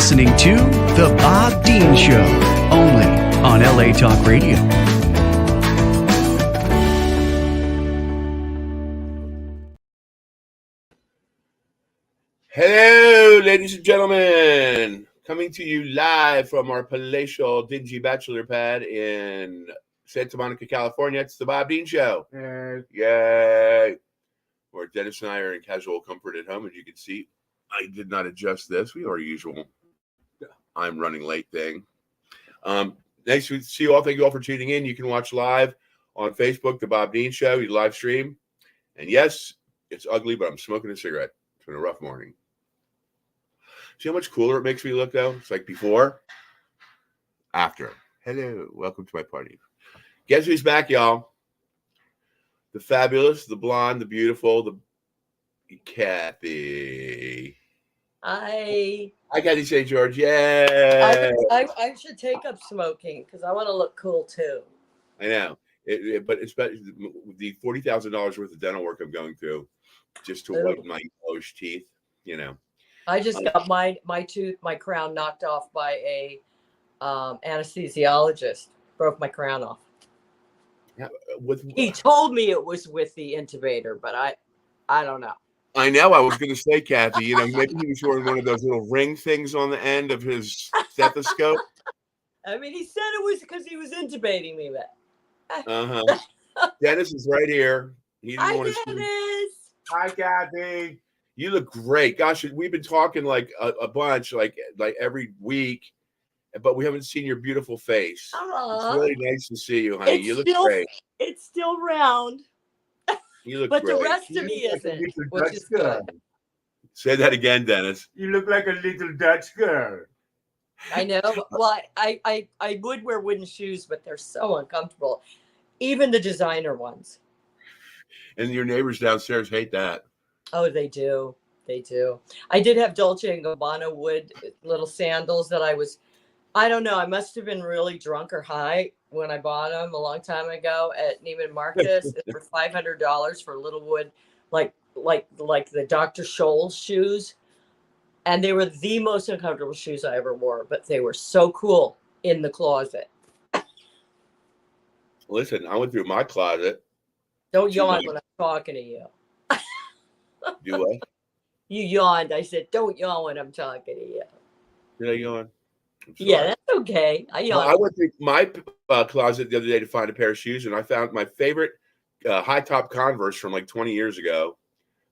listening to The Bob Dean Show, only on LA Talk Radio. Hello, ladies and gentlemen. Coming to you live from our palatial, dingy bachelor pad in Santa Monica, California. It's The Bob Dean Show. Yay. Where Dennis and I are in casual comfort at home. As you can see, I did not adjust this. We are usual I'm running late thing. Nice to see you all. Thank you all for tuning in. You can watch live on Facebook, The Bob Dean Show. You live stream. And yes, it's ugly, but I'm smoking a cigarette. It's been a rough morning. See how much cooler it makes me look, though? It's like before, after. Hello. Welcome to my party. Guess who's back, y'all? The fabulous, the blonde, the beautiful, the Kathy. Hi, Kathy St. George. Yay! I should take up smoking because I want to look cool too. I know. But it's the $40,000 worth of dental work I'm going through just to whiten my yellowish teeth, you know. I just got my crown knocked off by a anesthesiologist. Broke my crown off. He told me it was with the intubator, but I don't know. I know. I was going to say, Kathy, you know, maybe he was wearing one of those little ring things on the end of his stethoscope. I mean, he said it was because he was intubating me, but. Dennis is right here. He didn't want to Dennis. Hi, Kathy. You look great. Gosh, we've been talking like a bunch, like every week, but we haven't seen your beautiful face. It's really nice to see you, honey. You look great. It's still round. You look but great. The rest of me isn't, which is good. Say that again, Dennis. You look like a little Dutch girl. I know. Well, I would wear wooden shoes, but they're so uncomfortable. Even the designer ones. And your neighbors downstairs hate that. Oh, they do. They do. I did have Dolce & Gabbana wood little sandals that I don't know. I must have been really drunk or high when I bought them a long time ago at Neiman Marcus for $500 for little wood, like the Dr. Scholl's shoes. And they were the most uncomfortable shoes I ever wore, but they were so cool in the closet. Listen, I went through my closet. Don't yawn when I'm talking to you. Do what? You yawned. I said, don't yawn when I'm talking to you. Did I yawn? Yeah, that's okay. I yawned. I went through my closet the other day to find a pair of shoes, and I found my favorite high-top Converse from like 20 years ago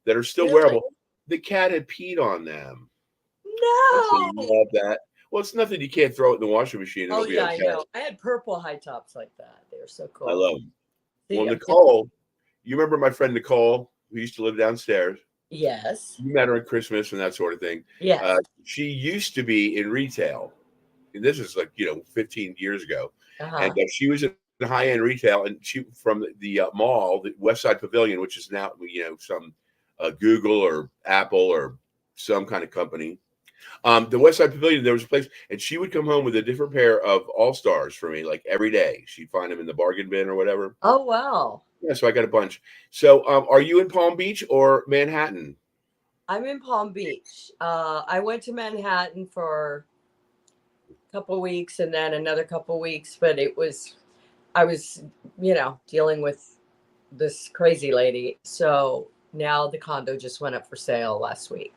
that are still wearable. The cat had peed on them. No. I love that. Well, it's nothing. You can't throw it in the washing machine. It'll be okay. I know. I had purple high tops like that. They were so cool. I love them. Well, Nicole, you remember my friend Nicole, who used to live downstairs? Yes. You met her at Christmas and that sort of thing. Yes. She used to be in retail. And this is like, 15 years ago. And she was in high-end retail, and she from the mall, the West Side Pavilion, which is now, some Google or Apple or some kind of company. The West Side Pavilion, there was a place, and she would come home with a different pair of All-Stars for me, like every day. She'd find them in the bargain bin or whatever. Oh, wow. Yeah, so I got a bunch. So are you in Palm Beach or Manhattan? I'm in Palm Beach. I went to Manhattan for a couple of weeks and then another couple of weeks, but I was, dealing with this crazy lady. So now the condo just went up for sale last week.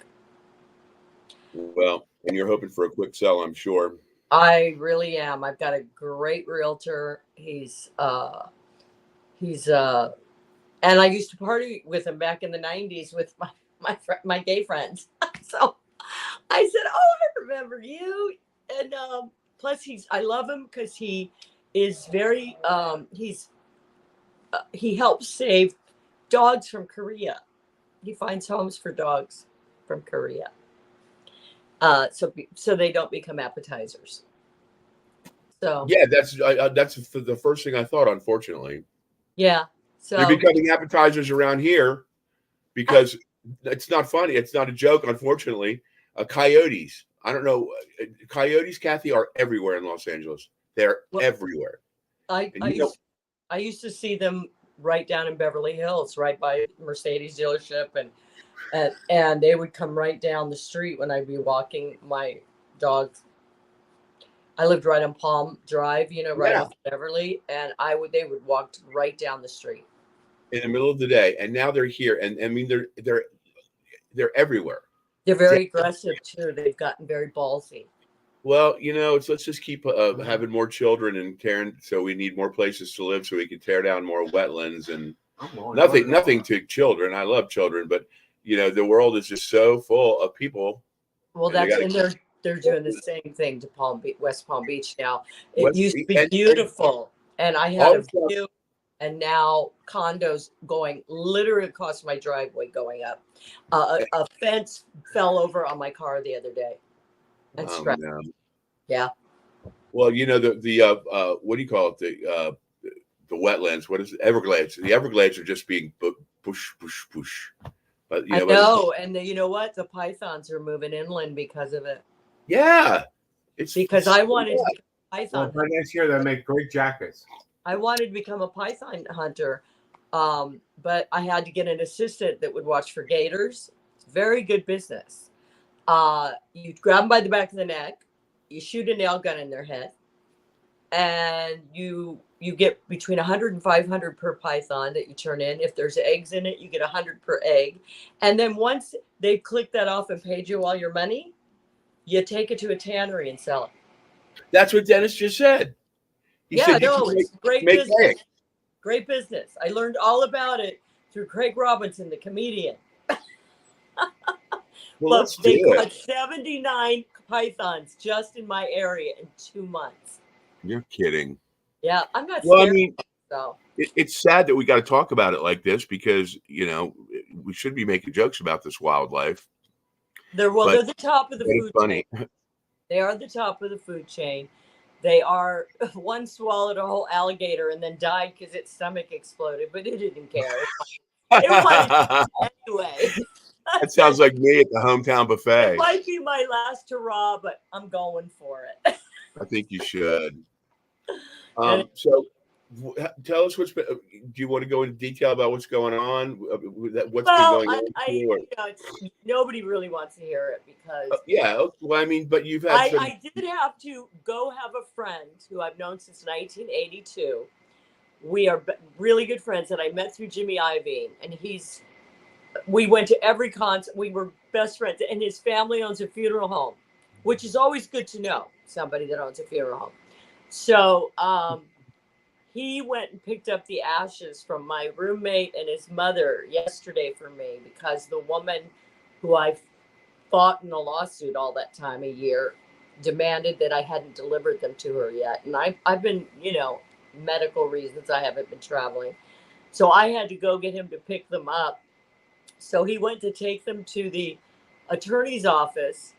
Well, and you're hoping for a quick sell, I'm sure. I really am. I've got a great realtor. He's and I used to party with him back in the 90s with my gay friends. So I said, "Oh, I remember you." And plus I love him because he is very he helps save dogs from Korea. He finds homes for dogs from Korea. So they don't become appetizers. So yeah, that's the first thing I thought. Unfortunately, yeah. So they're becoming appetizers around here because it's not funny. It's not a joke. Unfortunately, coyotes. I don't know. Coyotes, Kathy, are everywhere in Los Angeles. They're everywhere. I used to see them right down in Beverly Hills, right by Mercedes dealership, and they would come right down the street when I'd be walking my dogs. I lived right on Palm Drive, right Yeah. off Beverly, and they would walk right down the street. In the middle of the day, and now they're here, and I mean they're everywhere. They're very aggressive too. They've gotten very ballsy. Well, let's just keep having more children and tearing. So we need more places to live, so we can tear down more wetlands and nothing to children. I love children, but the world is just so full of people. Well, they're doing the same thing to West Palm Beach now. It used to be beautiful, and I had a view, and now condos going literally across my driveway going up. A fence fell over on my car the other day. And No. Yeah. Well, the what do you call it? The wetlands. What is it? Everglades? The Everglades are just being push. But I know, and you know what? The pythons are moving inland because of it. Yeah, it's because I wanted to become a python. Well, by next year they'll make great jackets. I wanted to become a python hunter, but I had to get an assistant that would watch for gators. It's very good business. You grab them by the back of the neck, you shoot a nail gun in their head, and you get between 100 and 500 per python that you turn in. If there's eggs in it, you get 100 per egg. And then once they click that off and paid you all your money, you take it to a tannery and sell it. That's what Dennis just said. He said it's great business. Eggs. Great business. I learned all about it through Craig Robinson, the comedian. Well, but they caught 79 pythons just in my area in 2 months. You're kidding. Yeah, I'm not. Well, I mean, so it's sad that we got to talk about it like this because we should be making jokes about this wildlife. They're the top of the food funny. chain. They are the top of the food chain. They are. One swallowed a whole alligator and then died because its stomach exploded, but it didn't care. It wanted anyway. That sounds like me at the hometown buffet. It might be my last hurrah, but I'm going for it. I think you should. So tell us do you want to go into detail about what's going on? What's been going on? Nobody really wants to hear it because. Well, I mean, but you've had. I did have to go have a friend who I've known since 1982. We are really good friends that I met through Jimmy Iovine, and we went to every concert. We were best friends, and his family owns a funeral home, which is always good to know, somebody that owns a funeral home. So he went and picked up the ashes from my roommate and his mother yesterday for me because the woman who I fought in a lawsuit all that time, a year, demanded that I hadn't delivered them to her yet. And I've been, medical reasons, I haven't been traveling. So I had to go get him to pick them up. So he went to take them to the attorney's office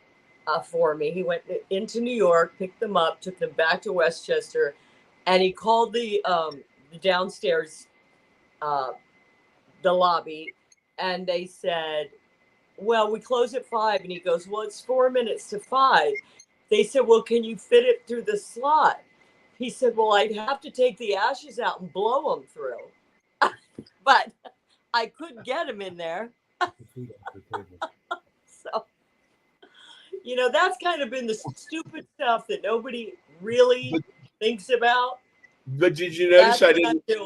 for me. He went into New York, picked them up, took them back to Westchester, and he called the downstairs, the lobby, and they said, well, we close at 5. And he goes, well, it's 4 minutes to 5. They said, well, can you fit it through the slot? He said, well, I'd have to take the ashes out and blow them through. But I couldn't get him in there. So, that's kind of been the stupid stuff that nobody really thinks about. But did you notice I didn't? Did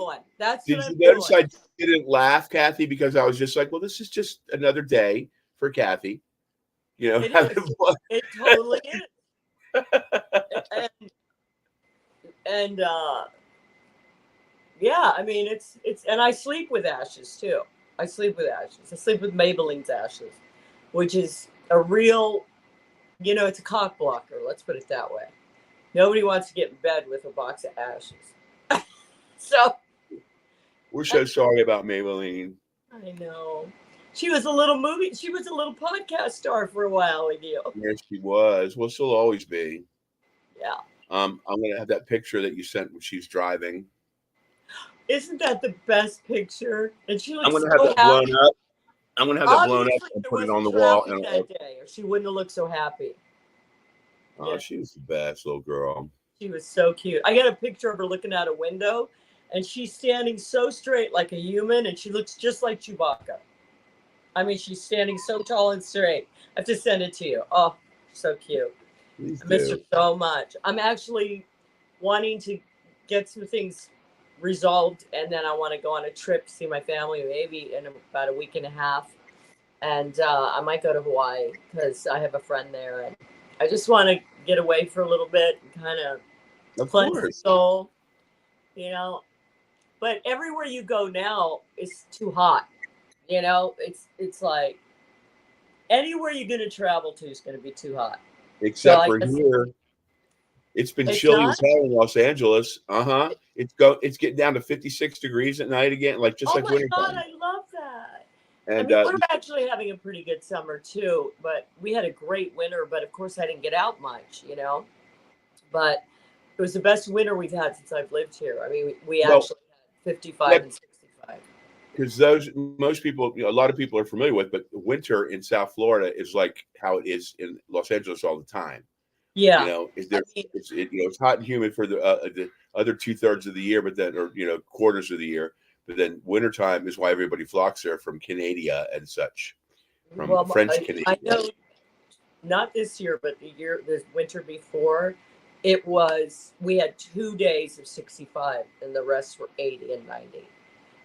you notice I didn't laugh, Kathy, because I was just like, well, this is just another day for Kathy. It totally is. And yeah, I mean, it's, and I sleep with ashes too. I sleep with ashes. I sleep with Maybelline's ashes, which is a real, it's a cock blocker. Let's put it that way. Nobody wants to get in bed with a box of ashes. So. We're so sorry about Maybelline. I know. She was a little podcast star for a while with you. Yes, she was. Well, she'll always be. Yeah. I'm going to have that picture that you sent when she's driving. Isn't that the best picture? And she looks I'm going to have that blown up. I'm going to have that blown up and put it on the wall. And that day, or she wouldn't have looked so happy. Oh, yeah. She was the best little girl. She was so cute. I got a picture of her looking out a window, and she's standing so straight like a human, and she looks just like Chewbacca. I mean, she's standing so tall and straight. I have to send it to you. Oh, so cute. Please I miss her do. so much. I'm actually wanting to get some things resolved, and then I want to go on a trip to see my family, maybe in about a week and a half. And I might go to Hawaii because I have a friend there, and I just want to get away for a little bit and kind of Of cleanse the course. soul, you know. But everywhere you go now is too hot. It's like anywhere you're going to travel to is going to be too hot. So Except I for guess here. It's been it's chilly as not. hell in Los Angeles. Uh-huh. It's getting down to 56 degrees at night again, just Oh like my God, wintertime. I love that. I And mean, we're actually having a pretty good summer too, but we had a great winter. But of course, I didn't get out much. But it was the best winter we've had since I've lived here. I mean, we well, actually had 55 that and 65. because those most people, a lot of people are familiar with, but winter in South Florida is like how it is in Los Angeles all the time. Yeah. Is I there? mean, It's hot and humid for the other 2/3 of the year, but then or quarters of the year. But then wintertime is why everybody flocks there from Canada and such, from well, French I Canada. know not this year, but the winter before, we had 2 days of 65 and the rest were 80 and 90.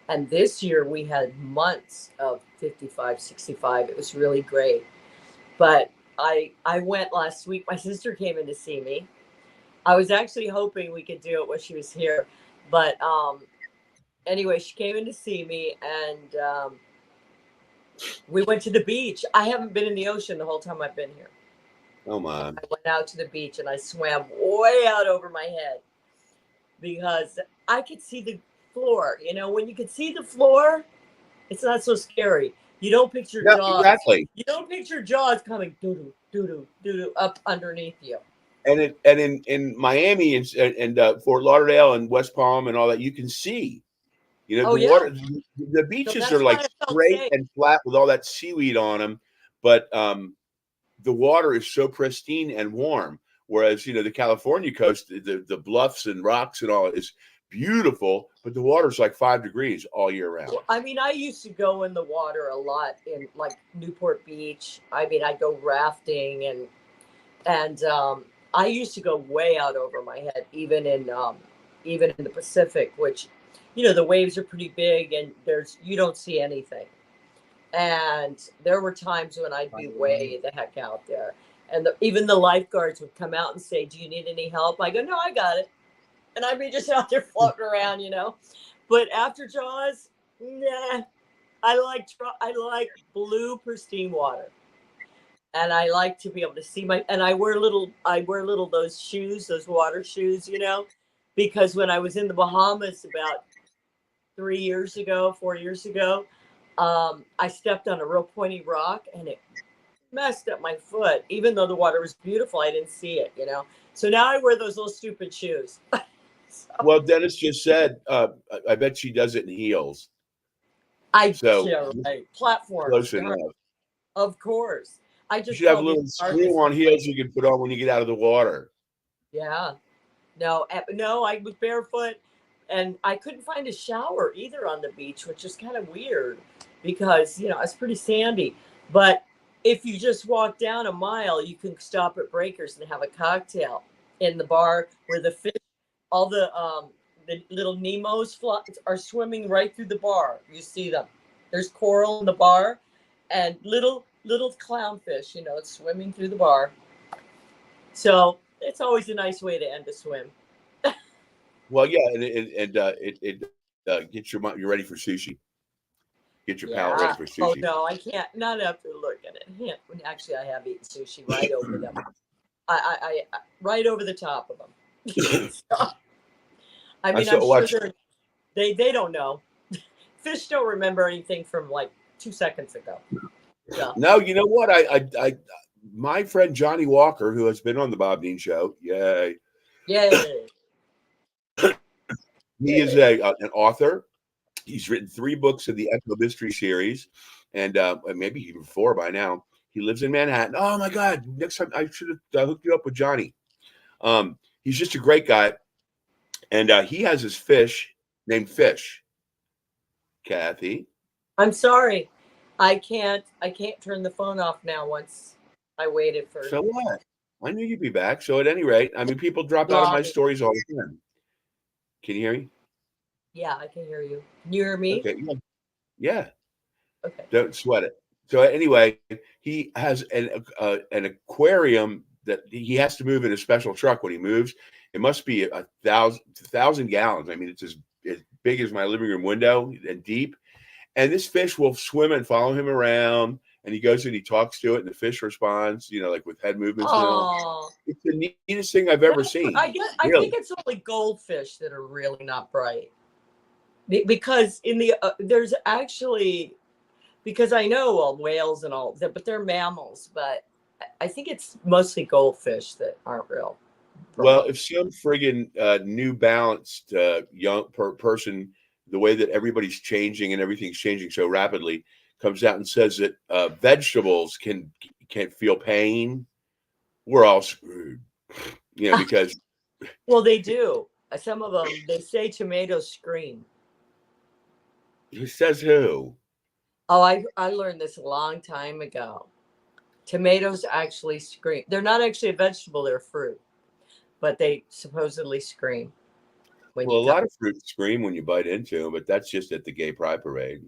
And this year we had months of 55, 65. It was really great. But I went last week. My sister came in to see me. I was actually hoping we could do it when she was here. But anyway, she came in to see me, and we went to the beach. I haven't been in the ocean the whole time I've been here. Oh my! I went out to the beach and I swam way out over my head because I could see the floor. When you could see the floor, it's not so scary. You don't picture Yeah, jaws. exactly. You don't picture jaws coming doo doo doo doo doo up underneath you. And in Miami and Fort Lauderdale and West Palm and all that, you can see. Oh The yeah. water, the So beaches are that's like why I felt straight safe. and flat with all that seaweed on them, but the water is so pristine and warm. Whereas the California coast, the bluffs and rocks and all is beautiful, but the water's like 5 degrees all year round. Well, I mean, I used to go in the water a lot in like Newport Beach. I mean, I go rafting and I used to go way out over my head, even in the Pacific, which the waves are pretty big and you don't see anything. And there were times when I'd be way the heck out there, and even the lifeguards would come out and say, "Do you need any help?" I go, "No, I got it," and I'd be just out there floating around. But after Jaws, nah, I like blue pristine water. And I like to be able to see and I wear little those shoes, those water shoes, because when I was in the Bahamas about 3 years ago, 4 years ago, I stepped on a real pointy rock and it messed up my foot. Even though the water was beautiful, I didn't see it. So now I wear those little stupid shoes. So Well, Dennis just said, I bet she does it in heels. So yeah, right. Platforms, close enough. of course. I You just should have a called little the darkest screw-on heels place. you can put on when you get out of the water. Yeah. No, I was barefoot and I couldn't find a shower either on the beach, which is kind of weird because, it's pretty sandy. But if you just walk down a mile, you can stop at Breakers and have a cocktail in the bar where the fish, all the little Nemos are swimming right through the bar. You see them. There's coral in the bar and little clownfish, swimming through the bar. So it's always a nice way to end a swim. Well, yeah, and it gets your mind. You're ready for sushi. Get your palate ready Yeah. for Oh sushi. no, I can't. Not after looking at it. Actually, I have eaten sushi right over them. I right over the top of them. So, I I mean, I'm saw sure watch. they don't know. Fish don't remember anything from like 2 seconds ago. So No, you know what? My friend Johnny Walker, who has been on the Bob Dean Show, yay, yeah, he is an author. He's written 3 books in the Echo Mystery series, and maybe even 4 by now. He lives in Manhattan. Oh my God! Next time I should have hooked you up with Johnny. He's just a great guy, and he has his fish named Fish. Kathy, I'm sorry. I can't turn the phone off now. Once I waited for so what? I knew you'd be back. So at any rate, I mean, people drop out of my stories all the time. Can you hear me? Yeah, I can hear you. Can you hear me? Okay. Yeah. Okay. Don't sweat it. So anyway, he has an aquarium that he has to move in a special truck when he moves. It must be 1,000 gallons. I mean, it's as big as my living room window and deep. And this fish will swim and follow him around. And he goes and he talks to it, and the fish responds, like with head movements and all. Oh, It's the neatest thing I've ever seen. I Really. think it's only goldfish that are really not bright. Because in the there's actually, because I know whales and all that, but they're mammals. But I think it's mostly goldfish that aren't real bright. Well, if some friggin' New Balanced young person, the way that everybody's changing and everything's changing so rapidly, comes out and says that vegetables can't feel pain, we're all screwed. Because Well, they do. Some of them, they say tomatoes scream. who says who? Oh, I learned this a long time ago. Tomatoes actually scream. They're not actually a vegetable, they're a fruit. But they supposedly scream. Well, a lot of fruits scream when you bite into them, but that's just at the gay pride parade.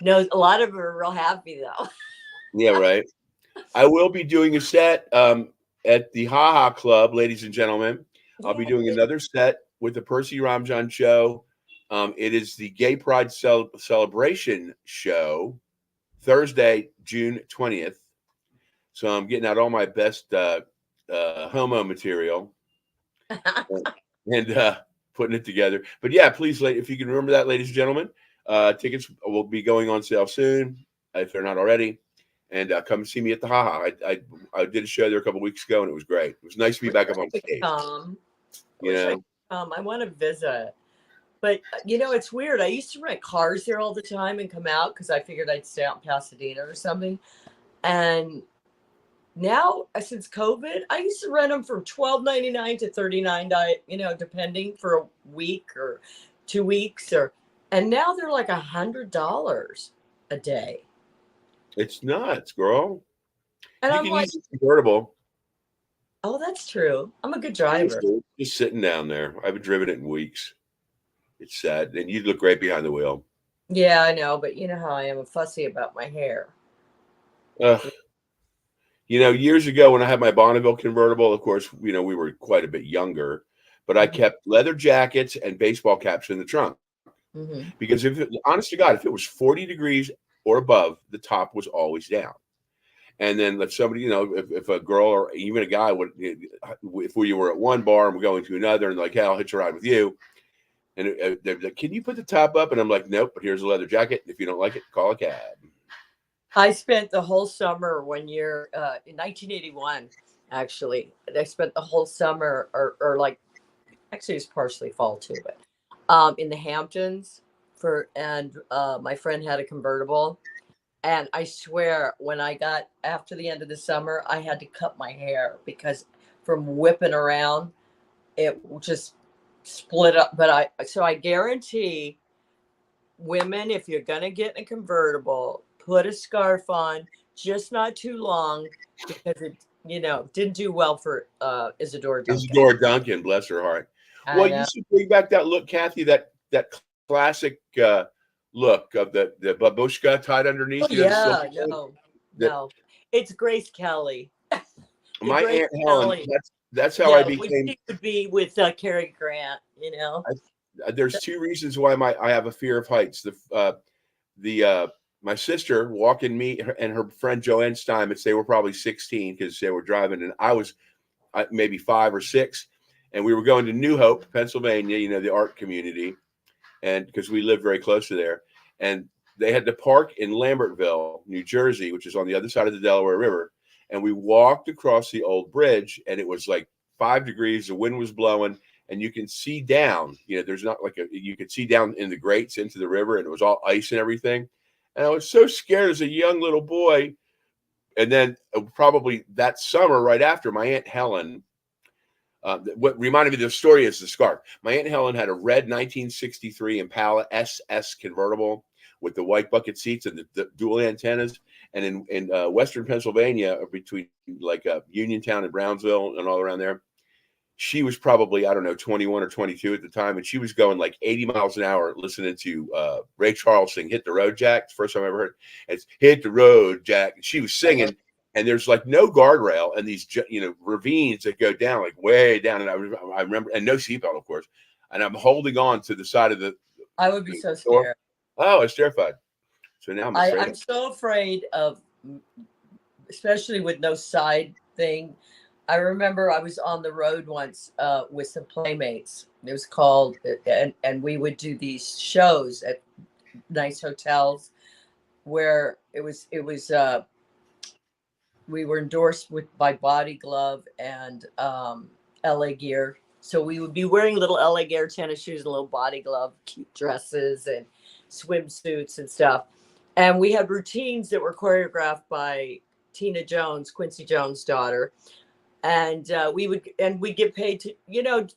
No, a lot of them are real happy though. Yeah, right. I will be doing a set at the Ha Ha Club, ladies and gentlemen. I'll be doing another set with the Percy Ramjan show. It is the Gay Pride celebration show, Thursday, June 20th. So I'm getting out all my best homo material and putting it together. But yeah, please, if you can remember that, ladies and gentlemen, tickets will be going on sale soon if they're not already. And come see me at the Ha Ha. I did a show there a couple weeks ago, and it was great. It was nice to be back up on stage. I want to visit. But, it's weird. I used to rent cars there all the time and come out because I figured I'd stay out in Pasadena or something. And now, since COVID, I used to rent them from $12.99 to $39, depending, for a week or 2 weeks. And now they're like $100 a day. It's nuts, girl. And you I'm can like, use a convertible. Oh, that's true. I'm a good driver. Just sitting down there. I haven't driven it in weeks. It's sad. And you look great behind the wheel. Yeah, I know. But you know how I am fussy about my hair. Years ago when I had my Bonneville convertible, of course, we were quite a bit younger, but I kept leather jackets and baseball caps in the trunk. Mm-hmm. Because honest to God, if it was 40 degrees or above, the top was always down. And then if somebody, if a girl or even a guy would, if we were at one bar and we're going to another and like, hey, I'll hitch a ride with you. And they're like, can you put the top up? And I'm like, nope, but here's a leather jacket. If you don't like it, call a cab. I spent the whole summer one year in 1981, actually. I spent the whole summer or like, actually it's partially fall too, but in the Hamptons and my friend had a convertible. And I swear, when I got after the end of the summer, I had to cut my hair because from whipping around, it just split up. But I guarantee women, if you're going to get in a convertible, put a scarf on, just not too long, because it, didn't do well for Isadora Duncan. Isadora Duncan, bless her heart. Well, you should bring back that look, Kathy, that classic look of the babushka tied underneath. No. It's Grace Kelly. My Aunt Helen. That's how I became. She would be with Cary Grant. There's two reasons why I have a fear of heights. My sister walking me and her friend Joanne Steinmetz. They were probably 16 because they were driving, and I was maybe 5 or 6, and we were going to New Hope, Pennsylvania. The art community. And because we lived very close to there, and they had to park in Lambertville, New Jersey, which is on the other side of the Delaware River. And we walked across the old bridge, and it was like 5 degrees. The wind was blowing, and you can see down. There's not like you could see down in the grates into the river, and it was all ice and everything. And I was so scared as a young little boy. And then probably that summer, right after, my Aunt Helen. What reminded me of the story is the scarf. My Aunt Helen had a red 1963 Impala SS convertible with the white bucket seats and the dual antennas. and in Western Pennsylvania, between like Uniontown and Brownsville and all around there, she was probably, I don't know, 21 or 22 at the time, and she was going like 80 miles an hour listening to Ray Charles sing "Hit the Road, Jack." It's the first time I ever heard it. It's "Hit the Road, Jack." And she was singing, and there's like no guardrail and these ravines that go down like way down, and I remember, and no seatbelt, of course, and I'm holding on to the side of the. I would be so door. scared. Oh, I was terrified. So now I'm afraid. I'm so afraid of, especially with no side thing. I remember I was on the road once with some playmates. It was called, and we would do these shows at nice hotels where we were endorsed by Body Glove and LA Gear. So we would be wearing little LA Gear tennis shoes and little Body Glove cute dresses and swimsuits and stuff. And we had routines that were choreographed by Tina Jones, Quincy Jones' daughter. And we'd get paid to,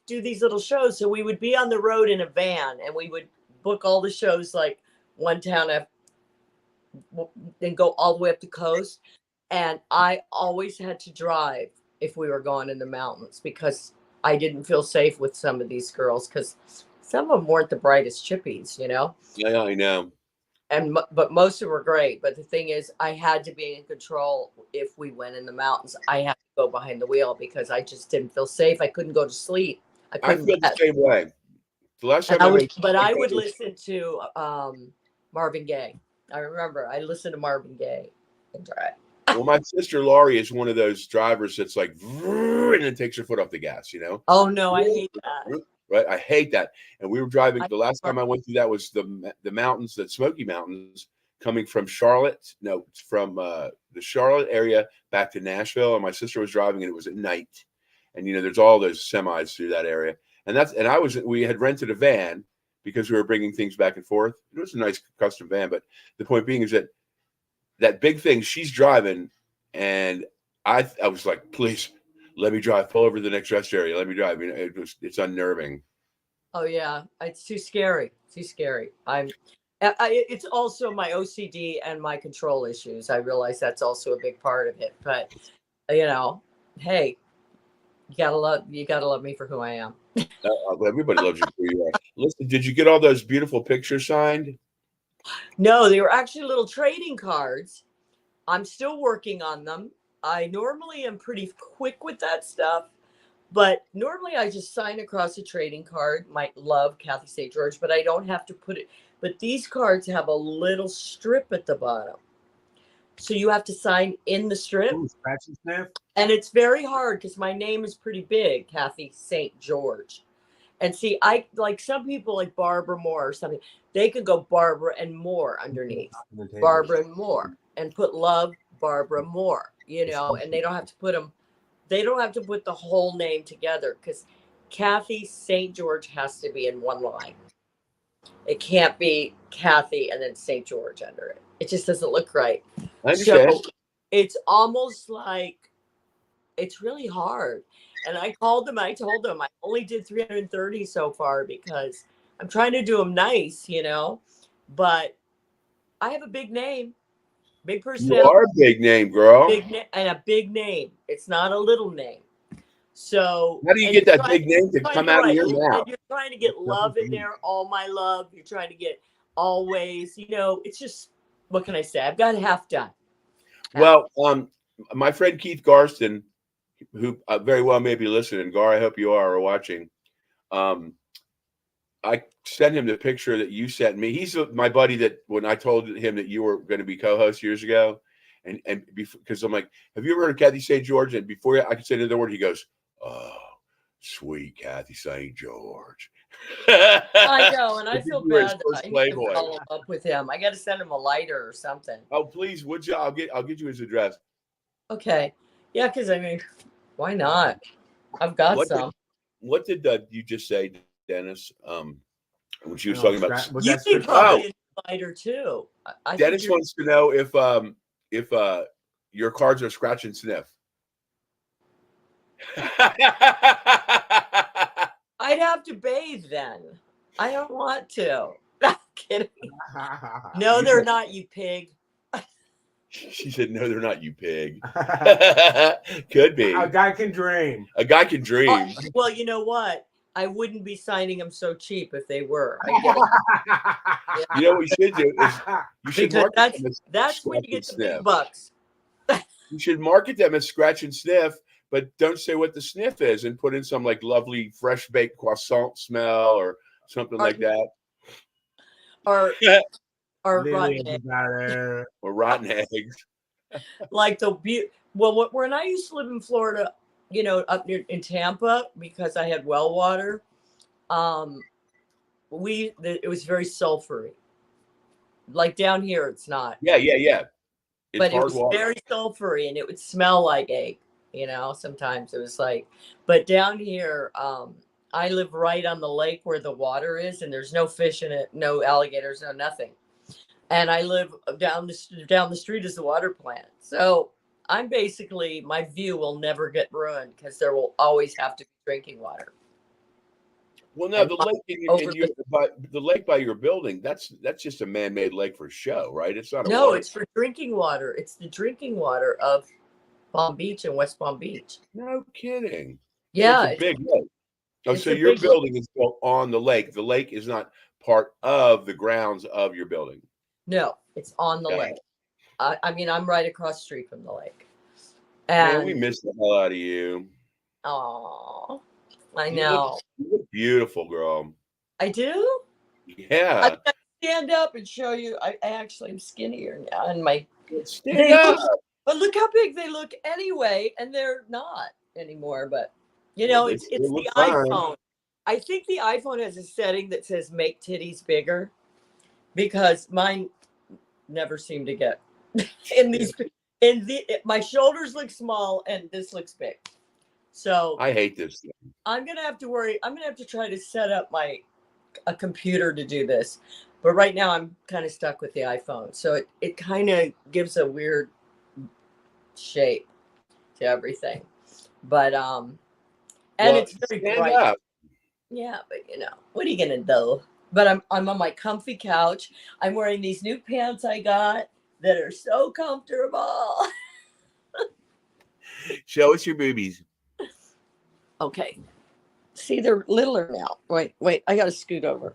do these little shows. So we would be on the road in a van, and we would book all the shows like one town and go all the way up the coast. And I always had to drive if we were going in the mountains because I didn't feel safe with some of these girls because some of them weren't the brightest chippies, Yeah, I know. But most of them were great. But the thing is, I had to be in control if we went in the mountains. I had to go behind the wheel because I just didn't feel safe. I couldn't go to sleep. I feel the same way. The last time I would listen to Marvin Gaye. I remember I listened to Marvin Gaye and drive. Well, my sister Laurie is one of those drivers that's like, and then takes her foot off the gas, Oh no, I hate that. Right, I hate that. And we were driving. The last time I went through that was the mountains, the Smoky Mountains, coming from Charlotte. No, it's from the Charlotte area back to Nashville. And my sister was driving, and it was at night. And there's all those semis through that area. And we had rented a van because we were bringing things back and forth. It was a nice custom van, but the point being is that big thing she's driving, and I was like, please. Let me drive. Pull over to the next rest area. Let me drive. It's unnerving. Oh yeah, it's too scary. Too scary. It's also my OCD and my control issues. I realize that's also a big part of it. But hey, you gotta love me for who I am. Everybody loves you for who you are. Listen, did you get all those beautiful pictures signed? No, they were actually little trading cards. I'm still working on them. I normally am pretty quick with that stuff, but normally I just sign across a trading card. Might love Kathy St. George, but I don't have to put it. But these cards have a little strip at the bottom. So you have to sign in the strip. Ooh, scratch and sniff. And it's very hard because my name is pretty big, Kathy St. George. And see, I like some people like Barbara Moore or something. They could go Barbara and Moore underneath. Barbara and Moore and put love Barbara Moore. And they don't have to put the whole name together because Kathy St. George has to be in one line. It can't be Kathy and then St. George under it. It just doesn't look right. I understand. So it's almost like it's really hard. And I told them I only did 330 so far because I'm trying to do them nice, but I have a big name. Big personality. You are a big name, girl. And a big name. It's not a little name. So how do you get that big name to come out of your mouth? You're trying to get love in there, all my love. You're trying to get always. It's just, what can I say? I've got half done. Well, my friend Keith Garston, who very well may be listening. Gar, I hope you are or watching. I sent him the picture that you sent me. He's my buddy that when I told him that you were going to be co-host years ago, and because I'm like, have you ever heard of Kathy St. George? And before I could say another word, he goes, "Oh, sweet Kathy St. George." I know, and I feel bad that I need to follow up with him. I got to send him a lighter or something. Oh, please, would you? I'll get you his address. Okay, yeah, because why not? I've got some. What did you just say, Dennis? When she was talking about, you need probably a lighter too. Dennis wants to know if your cards are scratch and sniff. I'd have to bathe then. I don't want to. I'm kidding. No, they're not, you pig. She said, "No, they're not. You pig." Could be. A guy can dream. A guy can dream. Well, you know what? I wouldn't be signing them so cheap if they were. I get it. You know what you should do is you should Because market them as that's when scratch you and get the big sniff. bucks. You should market them as scratch and sniff, but don't say what the sniff is, and put in some like lovely fresh baked croissant smell or something like that, Or Lily, rotten eggs. everybody. or rotten eggs. Like when I used to live in Florida, you know, up near in Tampa, because I had well water, it was very sulfury. Like down here, it's not. Yeah. It's But it hard was water. very sulfury, and it would smell like egg. You know, sometimes it was like. But down here, I live right on the lake where the water is, and there's no fish in it, no alligators, no nothing. And I live down the street is the water plant. So I'm basically, my view will never get ruined because there will always have to be drinking water. Well, no, the lake the lake by your building, that's just a man-made lake for show, right? It's not. No, it's for drinking water. It's the drinking water of Palm Beach and West Palm Beach. No kidding. Yeah, So it's a big lake. Oh, it's so a your big building is built on the lake. The lake is not part of the grounds of your building. no, it's on the Okay. lake. I mean, I'm right across the street from the lake. Man, we And miss the hell out of you. oh, I You know. look beautiful, girl. I do. Yeah. I gotta stand up and show you. I actually am skinnier now, and Stand they up. look, but look how big they look anyway, and they're not anymore. But you Well, know, they it's still look the fine. iPhone. I think the iPhone has a setting that says "make titties bigger," because mine never seem to get in these. My shoulders look small, and this looks big. So I hate this thing. I'm gonna have to worry. I'm gonna have to try to set up a computer to do this, but right now I'm kind of stuck with the iPhone. So it kind of gives a weird shape to everything. But and Well, it's very stand bright. up. Yeah, but you know, what are you gonna do? But I'm on my comfy couch. I'm wearing these new pants I got that are so comfortable. Show us your boobies. Okay. See, they're littler now. Wait, I gotta scoot over.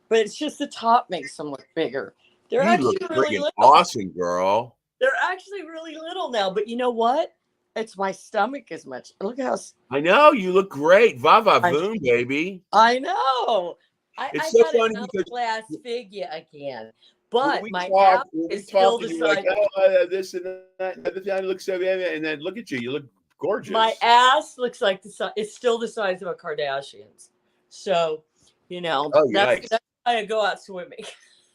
But it's just the top makes them look bigger. They're You actually look really freaking little. awesome, girl. They're actually really little now. But you know what? It's my stomach as much. Look how I know you look great. Va va I- voom, baby. I know. It's I so got funny an because hourglass figure again. when But we my talk, app when we is still talk, the and you're like, size. oh, this and that, and everything. I look so, and then look at you. You look gorgeous. My ass looks like the size. It's still the size of a Kardashian's. So, you know, Oh, that's yikes. why I go out swimming.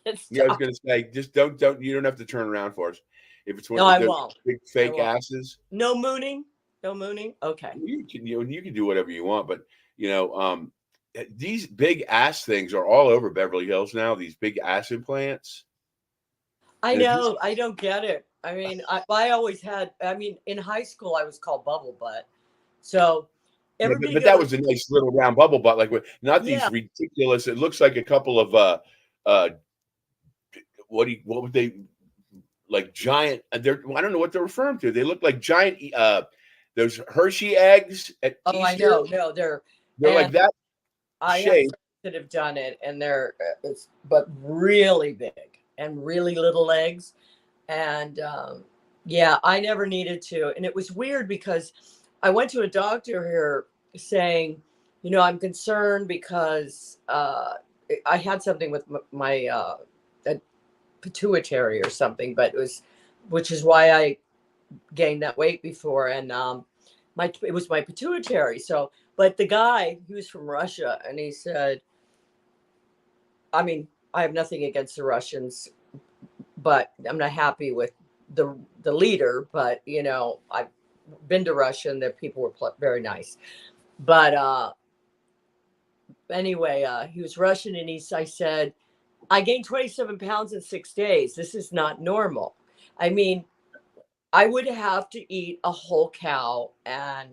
It's Yeah, I was tough. gonna say, just don't. You don't have to turn around for us. If it's one No, of I those won't. big fake won't. asses, No mooning. No mooning. Okay. you can do whatever you want. But you know, these big ass things are all over Beverly Hills now. These big ass implants. I And if you- know. I don't get it. I mean, I always had. I mean, in high school, I was called bubble butt. So Yeah, everybody but that goes, was a nice little round bubble butt, like not these Yeah. ridiculous. It looks like a couple of what would they like giant? They're I don't know what they're referring to. They look like giant those Hershey eggs at Oh, I Easter. know. No, they're Like that I have shape. friends that have done it, and they're but really big and really little legs, and yeah, I never needed to, and it was weird because I went to a doctor here saying, you know, I'm concerned because I had something with my pituitary or something, but which is why I gained that weight before, and it was my pituitary. So, but the guy, he was from Russia, and he said, I mean, I have nothing against the Russians, but I'm not happy with the leader. But you know, I've been to Russia, and the people were very nice. But anyway, he was Russian, and I said, I gained 27 pounds in 6 days. This is not normal. I mean, I would have to eat a whole cow and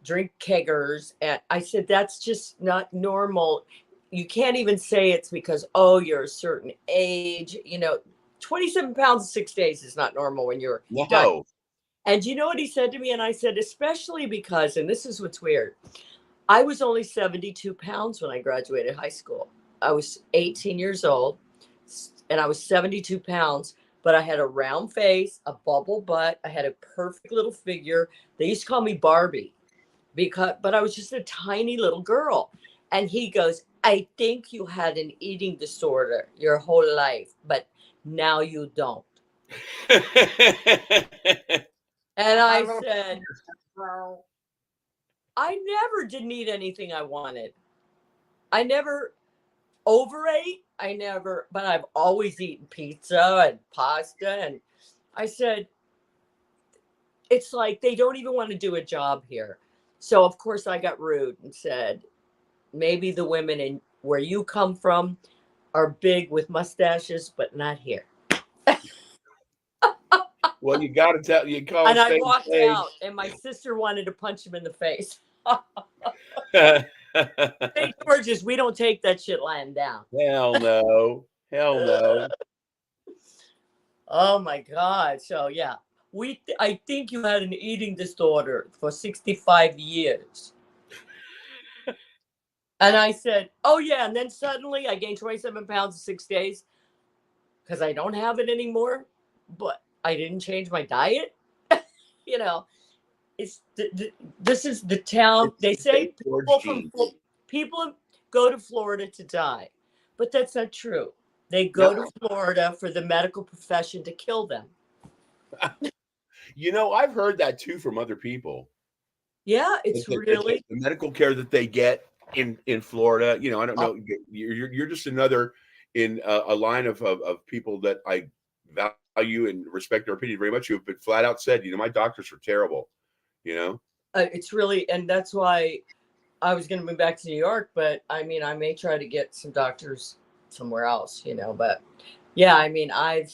drink keggers. And I said, that's just not normal. You can't even say it's because, oh, you're a certain age. You know, 27 pounds in 6 days is not normal when you're done. No. And you know what he said to me? And I said, especially because, and this is what's weird, I was only 72 pounds when I graduated high school. I was 18 years old and I was 72 pounds, but I had a round face, a bubble butt. I had a perfect little figure. They used to call me Barbie but I was just a tiny little girl. And he goes, I think you had an eating disorder your whole life, but now you don't. And I said, I never didn't eat anything I wanted. I never overate. But I've always eaten pizza and pasta. And I said, it's like they don't even want to do a job here. So, of course, I got rude and said, maybe the women in where you come from are big with mustaches, but not here. Well, you got to tell. You call. And I walked out, and my sister wanted to punch him in the face. Hey, Georges, we don't take that shit lying down. Hell no. Hell no. Oh my God. So yeah, I think you had an eating disorder for 65 years. And I said, oh yeah. And then suddenly I gained 27 pounds in 6 days because I don't have it anymore, but I didn't change my diet. You know, this is the town. They say people go to Florida to die, but that's not true. They go to Florida for the medical profession to kill them. You know, I've heard that too from other people. Yeah, it's really the medical care that they get in Florida. You know, I don't know. You're just another in a line of people that I value and respect their opinion very much. Who have been flat out said, you know, my doctors are terrible. You know, it's really, and that's why I was going to move back to New York. But I mean, I may try to get some doctors somewhere else. You know, but yeah, I mean, I'm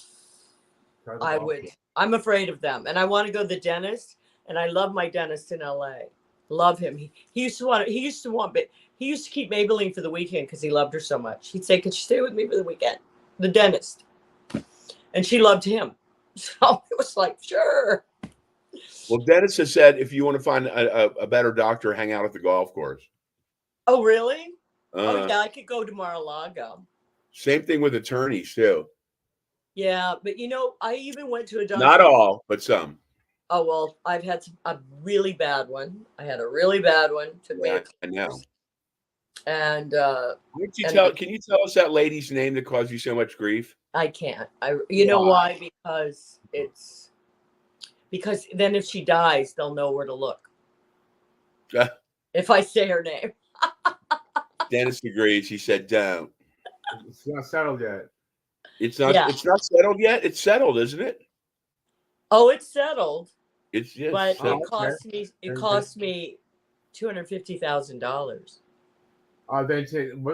afraid of them, and I want to go to the dentist. And I love my dentist in LA. Love him. He used to keep Maybelline for the weekend because he loved her so much. He'd say, could you stay with me for the weekend? The dentist. And she loved him. So it was like, sure. Well, Dennis has said, if you want to find a better doctor, hang out at the golf course. Oh, really? Oh, yeah, I could go to Mar-a-Lago. Same thing with attorneys, too. Yeah, but you know, I even went to a doctor. Not all, but some. Oh, well, I've had a really bad one. I had a really bad one. I know. And can you tell us that lady's name that caused you so much grief? I can't. You know why? Because then if she dies, they'll know where to look. If I say her name. Dennis agrees. He said, "Don't." It's not settled yet. It's not. Yeah. It's not settled yet. It's settled, isn't it? Oh, it's settled. It's yes. But it cost me. It cost me $250,000.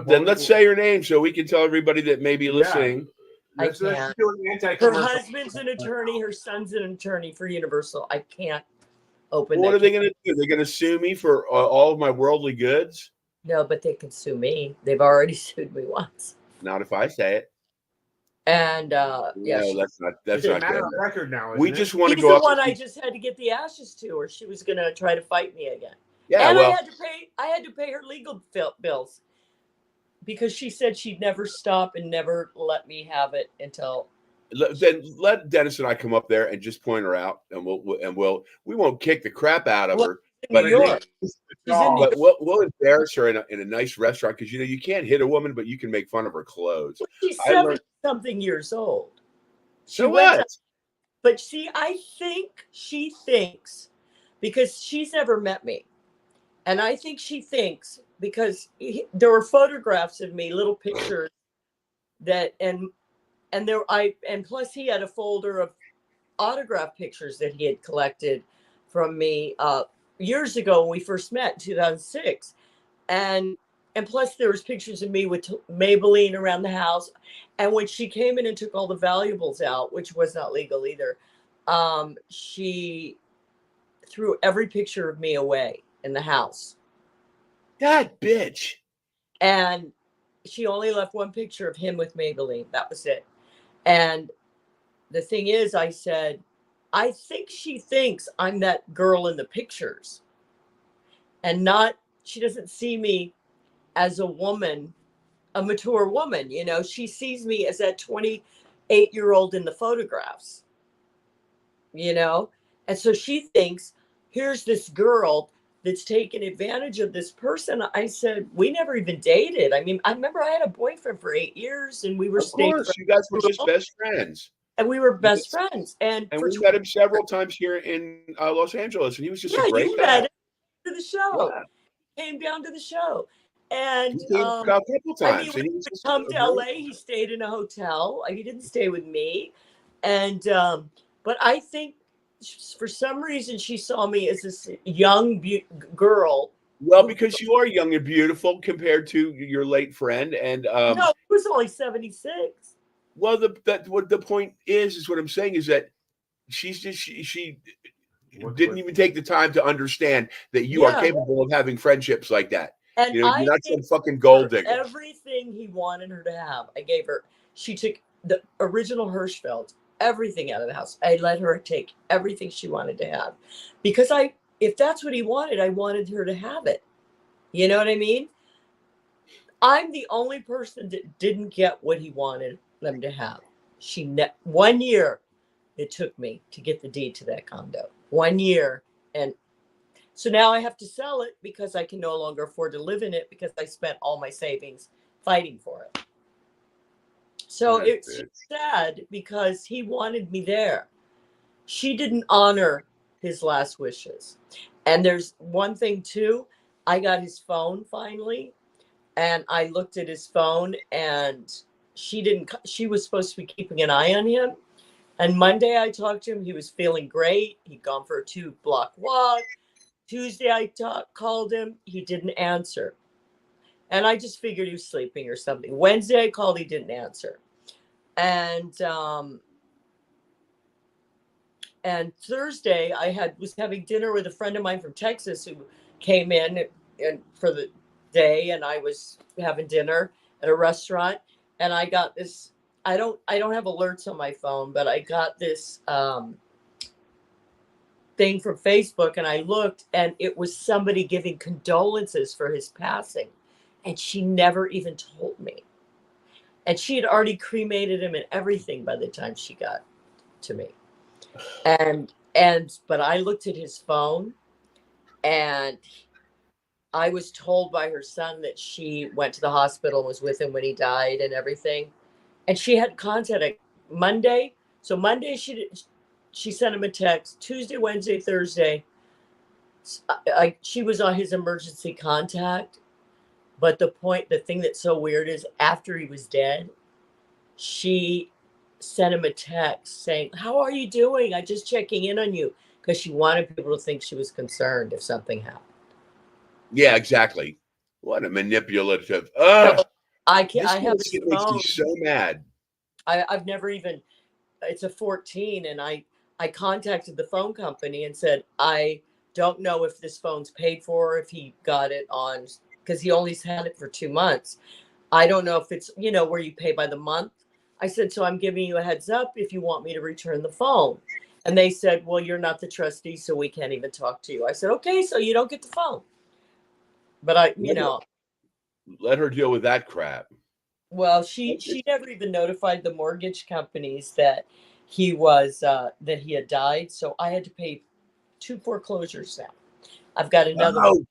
Then let's say her name so we can tell everybody that may be listening. I can't. Her husband's an attorney. Her son's an attorney for Universal. I can't open. What are they going to do? They're going to sue me for all of my worldly goods? No, but they can sue me. They've already sued me once. Not if I say it. And no, that's not matter of record now. We just want to go. He's the one I just had to get the ashes to, or she was going to try to fight me again. Yeah, and I had to pay her legal bills because she said she'd never stop and never let me have it until. Then let Dennis and I come up there and just point her out, and we won't kick the crap out of her. But we'll embarrass her in a nice restaurant because you can't hit a woman, but you can make fun of her clothes. Well, she's 70-something years old. So what? But see, I think she thinks because she's never met me, and I think she thinks because there were photographs of me, little pictures and plus he had a folder of autograph pictures that he had collected from me years ago when we first met in 2006. And plus there was pictures of me with Maybelline around the house. And when she came in and took all the valuables out, which was not legal either, she threw every picture of me away in the house. That bitch. And she only left one picture of him with Maybelline. That was it. And the thing is, I said, I think she thinks I'm that girl in the pictures and not, she doesn't see me as a woman, a mature woman. You know, she sees me as that 28-year-old in the photographs, you know? And so she thinks, here's this girl that's taking advantage of this person. I said, we never even dated. I mean, I remember I had a boyfriend for 8 years and we were Of course, you guys were just best friends. and we were best friends. And And for we met him several times here in Los Angeles, and he was just a great you guy. met him to the show. Yeah. Came down to the show. And He came a couple times. I mean, and when he he was would just come a to real- LA, he stayed in a hotel. He didn't stay with me. And but I think for some reason she saw me as this young girl. Well, because you are young and beautiful compared to your late friend, and No, he was only 76. well, what the point is what I'm saying is that she's just she didn't even take the time to understand that you are Yeah. capable of having friendships like that. And You know, I you're not some gave fucking gold her digger. everything he wanted her to have. I gave her. She took the original Hirschfeld, everything out of the house. I let her take everything she wanted to have, because if that's what he wanted, I wanted her to have it. You know what I mean? I'm the only person that didn't get what he wanted them to have. 1 year it took me to get the deed to that condo. 1 year. And so now I have to sell it because I can no longer afford to live in it because I spent all my savings fighting for it. So it's sad because he wanted me there. She didn't honor his last wishes. And there's one thing too, I got his phone finally, and I looked at his phone, and she was supposed to be keeping an eye on him. And Monday I talked to him, he was feeling great. He'd gone for a 2-block walk. Tuesday I called him, he didn't answer. And I just figured he was sleeping or something. Wednesday I called, he didn't answer. And Thursday I was having dinner with a friend of mine from Texas who came in and for the day, and I was having dinner at a restaurant, and I got this, I don't have alerts on my phone, but I got this thing from Facebook, and I looked, and it was somebody giving condolences for his passing, and she never even told me. And she had already cremated him and everything by the time she got to me. But I looked at his phone, and I was told by her son that she went to the hospital and was with him when he died and everything. And she had contacted Monday. So Monday she sent him a text. Tuesday, Wednesday, Thursday, she was on his emergency contact. But the thing that's so weird is after he was dead, she sent him a text saying, "How are you doing? I'm just checking in on you," because she wanted people to think she was concerned if something happened. Yeah, exactly. What a manipulative. So I This have shit his makes me phone. so mad. I've never even. It's a 14, and I contacted the phone company and said, I don't know if this phone's paid for, if he got it on, because he only's had it for 2 months. I don't know if it's, where you pay by the month. I said, so I'm giving you a heads up if you want me to return the phone. And they said, well, you're not the trustee, so we can't even talk to you. I said, okay, so you don't get the phone. But let her deal with that crap. Well, she never even notified the mortgage companies that he had died. So I had to pay 2 foreclosures now. I've got another one.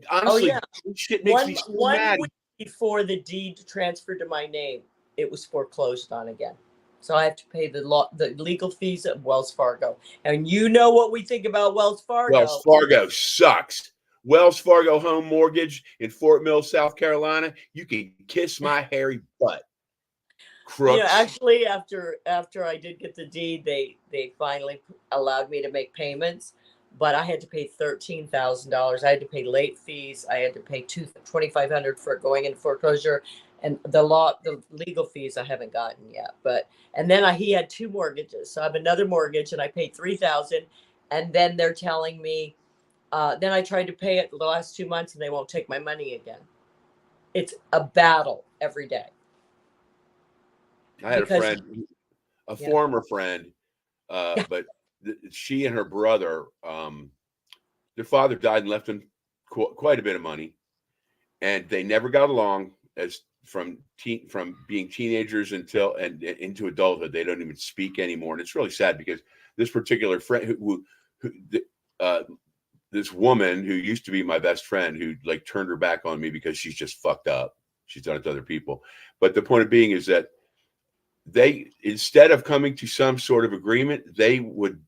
Honestly, yeah. this shit makes me so mad. 1 week before the deed transferred to my name, it was foreclosed on again. So I have to pay the legal fees of Wells Fargo. And you know what we think about Wells Fargo. Wells Fargo sucks. Wells Fargo Home Mortgage in Fort Mill, South Carolina. You can kiss my hairy butt. Crooks. Actually, after I did get the deed, they finally allowed me to make payments, but I had to pay $13,000. I had to pay late fees. I had to pay $2,500 for going into foreclosure, and the legal fees I haven't gotten yet. And then he had 2 mortgages, so I have another mortgage, and I paid $3,000, and then they're telling me. Then I tried to pay it the last 2 months, and they won't take my money again. It's a battle every day. I had a friend a Yeah. former friend, but she and her brother, their father died and left them quite a bit of money, and they never got along as from being teenagers until and into adulthood. They don't even speak anymore, and it's really sad because this particular friend this woman who used to be my best friend, who like turned her back on me because she's just fucked up. She's done it to other people. But the point of being is that they, instead of coming to some sort of agreement, they would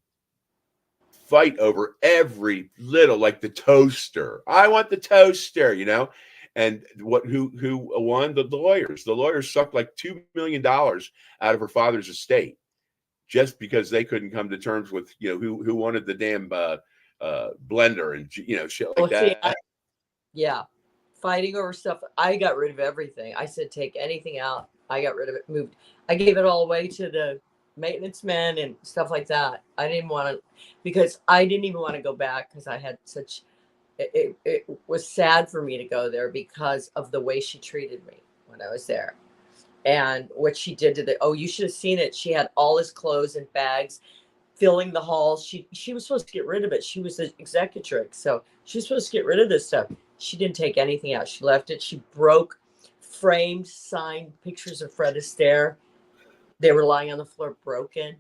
fight over every little, like the toaster. I want the toaster, you know? And who won? The lawyers. The lawyers sucked like $2 million out of her father's estate just because they couldn't come to terms with, you know, who wanted the damn blender and, you know, shit like that. Yeah. Fighting over stuff. I got rid of everything. I said, take anything out. I got rid of it, moved. I gave it all away to the maintenance men and stuff like that. I didn't want to, because I didn't even want to go back because I had such, it was sad for me to go there because of the way she treated me when I was there. And what she did to you should have seen it. She had all his clothes in bags, filling the halls. She was supposed to get rid of it. She was the executrix, so she was supposed to get rid of this stuff. She didn't take anything out. She left it. She broke framed, signed pictures of Fred Astaire. They were lying on the floor, broken.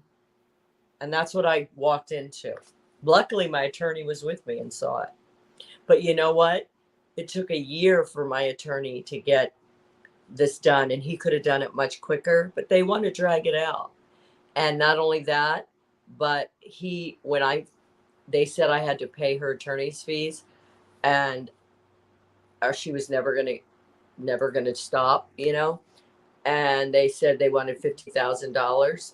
And that's what I walked into. Luckily, my attorney was with me and saw it. But you know what? It took a year for my attorney to get this done, and he could have done it much quicker, but they want to drag it out. And not only that, but they said I had to pay her attorney's fees, and she was never gonna stop, you know. And they said they wanted $50,000,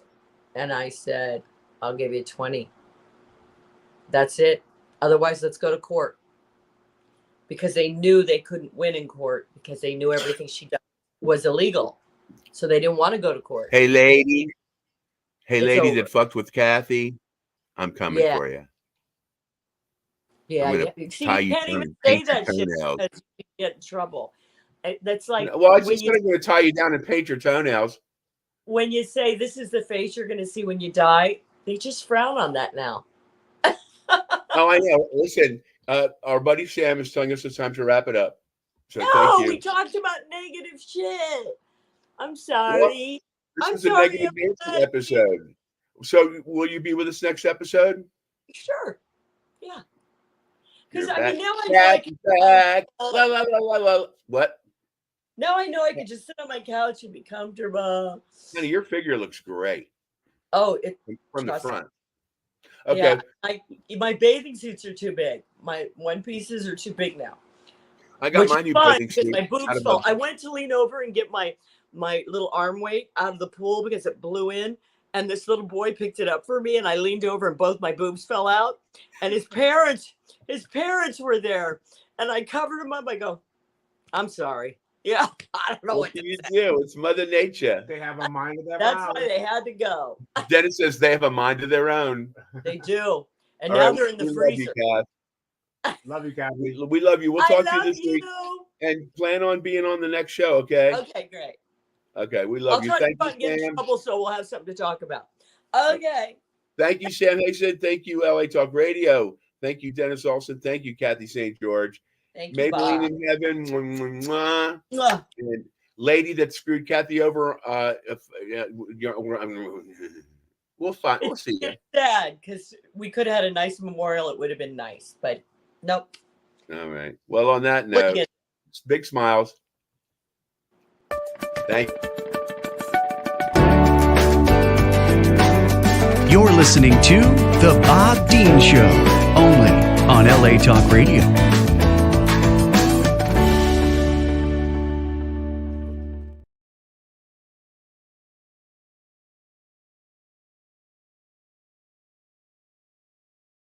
and I said, I'll give you 20. That's it. Otherwise, let's go to court. Because they knew they couldn't win in court because they knew everything she done was illegal. So they didn't want to go to court. Hey, lady. Hey, It's lady over. that fucked with Kathy. I'm coming for you. Yeah, I'm gonna See, tie you you can't down even and say paint your that shit toenails. because you get in trouble. That's like Well, I was when just going to tie you down and paint your toenails. when you say this is the face you're going to see when you die, they just frown on that now. Oh, I know. Listen, our buddy Sam is telling us it's time to wrap it up. So No, thank you. we talked about negative shit. I'm sorry. This I'm is a sorry, negative Nancy everybody. episode. So will you be with us next episode? Sure. Yeah. Because You're I mean, back. now I know I can. Back. La, la, la, la, la. What? Now I know I can just sit on my couch and be comfortable. Honey, your figure looks great Oh, it. from the Trust me. front. Okay. Yeah, my bathing suits are too big. My one pieces are too big now. I got Which my is new fun bathing because suit. my out boobs of fell. a- I went to lean over and get my little arm weight out of the pool because it blew in, and this little boy picked it up for me, and I leaned over and both my boobs fell out, and his parents were there, and I covered him up. I go, I'm sorry. Yeah, I don't know What what can to you say. do? It's Mother Nature. They have a mind of their That's own. why they had to go. Dennis says they have a mind of their own. They do, and All now right, they're in the we freezer. Love you, Kath. Love you, Kathy. We love you. We'll talk to you I love this week you. and plan on being on the next show. Okay. Okay, great. Okay. We I'll love you. try Thank to not you, get in Sam. trouble, so we'll have something to talk about. Okay. Thank you, Sam Hazen. Thank you, LA Talk Radio. Thank you, Dennis Olson. Thank you, Kathy St. George. Thank you, Maybelline Bob. in heaven. Mwah, mwah. Mwah. And lady that screwed Kathy over. We'll find. We'll see you. It's sad because we could have had a nice memorial. It would have been nice, but nope. All right. Well, on that Look note, at- big smiles. Thank you. You're listening to The Bob Dean Show, only on LA Talk Radio.